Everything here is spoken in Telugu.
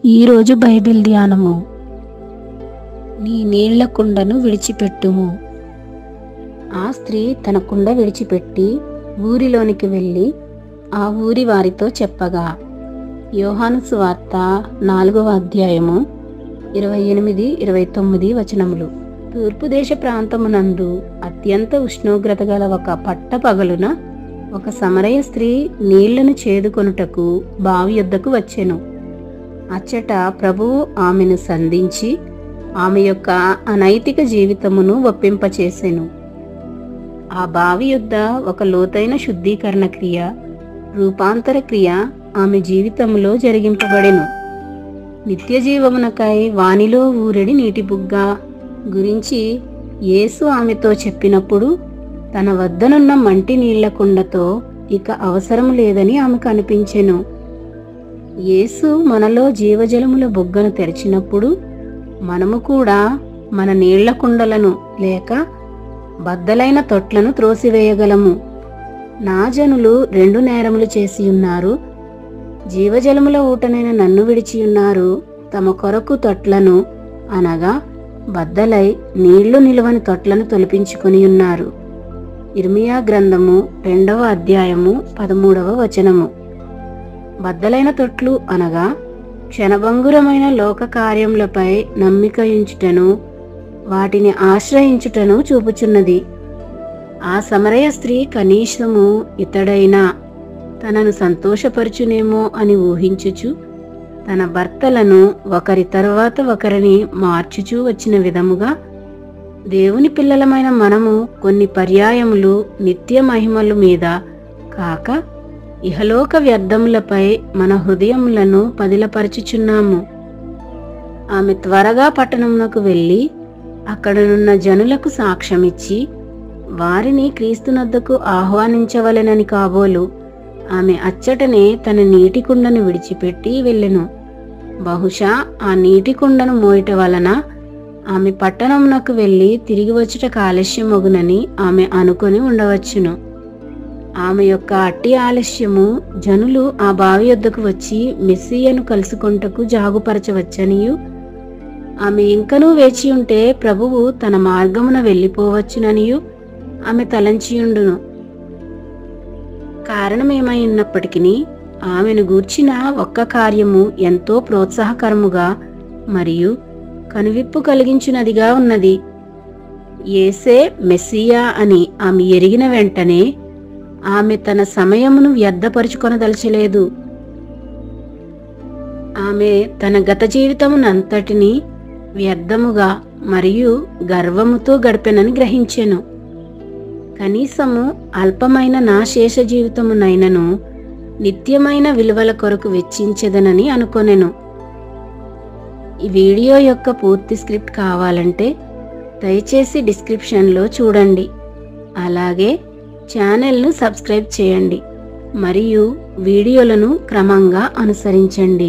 ఈరోజు బైబిల్ ధ్యానము. నీ నీళ్ల కుండను విడిచిపెట్టుము. ఆ స్త్రీ తన కుండ విడిచిపెట్టి ఊరిలోనికి వెళ్ళి ఆ ఊరి వారితో చెప్పగా. యోహాను సువార్త 4వ అధ్యాయము 28-29 వచనములు. తూర్పు దేశ ప్రాంతమునందు అత్యంత ఉష్ణోగ్రత గల ఒక పట్టపగలున ఒక సమరయ స్త్రీ నీళ్లను చేదుకొనుటకు బావి యొద్దకు వచ్చెను. అచ్చట ప్రభువు ఆమెను సంధించి ఆమె యొక్క అనైతిక జీవితమును ఒప్పింపచేసెను. ఆ బావి యొద్ద ఒక లోతైన శుద్ధీకరణ క్రియ, రూపాంతర క్రియ ఆమె జీవితంలో జరిగింపబడెను. నిత్య జీవమునకై వానిలో ఊరెడి నీటి బుగ్గ గురించి యేసు ఆమెతో చెప్పినప్పుడు తన వద్దనున్న మంటి నీళ్ల కుండతో ఇక అవసరం లేదని ఆమెకు అనిపించెను. యేసు మనలో జీవజలముల బుగ్గను తెరిచినప్పుడు మనము కూడా మన నీళ్ల కుండలను లేక బద్దలైన తొట్లను త్రోసివేయగలము. నా జనులు 2 నేరములు చేసి ఉన్నారు. జీవజలముల ఊటనైన నన్ను విడిచియున్నారు. తమ కొరకు తొట్లను అనగా బద్దలై నీళ్లు నిలువని తొట్లను తొలిపించుకొని ఉన్నారు. ఇర్మియా గ్రంథము 2వ అధ్యాయము 13వ వచనము. బద్దలైన తొట్లు అనగా క్షణభంగురమైన లోక కార్యములపై నమ్మికయుంచుటను, వాటిని ఆశ్రయించుటను చూపుచున్నది. ఆ సమరయ స్త్రీ కనీసము ఇతడైనా తనను సంతోషపరచునేమో అని ఊహించుచు తన భర్తలను ఒకరి తరువాత ఒకరిని మార్చుచూ వచ్చిన విధముగా దేవుని పిల్లలమైన మనము కొన్ని పర్యాయములు నిత్య మహిమల మీద కాక ఇహలోక వ్యర్థములపై మన హృదయములను పదిలపరచుచున్నాము. ఆమె త్వరగా పట్టణమునకు వెళ్ళి అక్కడనున్న జనులకు సాక్ష్యమిచ్చి వారిని క్రీస్తునొద్దకు ఆహ్వానించవలెనని కాబోలు ఆమె అచ్చటనే తన నీటి కుండను విడిచిపెట్టి వెళ్ళెను. బహుశా ఆ నీటి కుండను మోయట వలన ఆమె పట్టణమునకు వెళ్ళి తిరిగి వచ్చుట ఆలస్యమగునని ఆమె అనుకొని ఉండవచ్చును. ఆమె యొక్క అట్టి ఆలస్యము జనులు ఆ బావి యొద్దకు వచ్చి మెస్సీయను కలుసుకొంటకు జాగుపరచవచ్చనియు, ఆమె ఇంకనూ వేచి ఉంటే ప్రభువు తన మార్గమున వెళ్ళిపోవచ్చుననియు ఆమె తలంచియుండును. కారణమేమై ఉన్నప్పటికీ ఆమెను గూర్చిన ఒక్క కార్యము ఎంతో ప్రోత్సాహకరముగా మరియు కనువిప్పు కలిగించునదిగా ఉన్నది. యేసే మెస్సియా అని ఆమె ఎరిగిన వెంటనే ఆమె తన సమయమును వ్యర్థపరుచుకొనదలచలేదు. ఆమె తన గత జీవితమునంతటిని వ్యర్థముగా మరియు గర్వముతో గడిపెనని గ్రహించెను. కనీసము అల్పమైన నా శేష జీవితమునైనను నిత్యమైన విలువల కొరకు వెచ్చించెదనని అనుకొనెను. ఈ వీడియో యొక్క పూర్తి స్క్రిప్ట్ కావాలంటే దయచేసి డిస్క్రిప్షన్లో చూడండి. అలాగే ఛానల్ను సబ్స్క్రైబ్ చేయండి మరియు వీడియోలను క్రమంగా అనుసరించండి.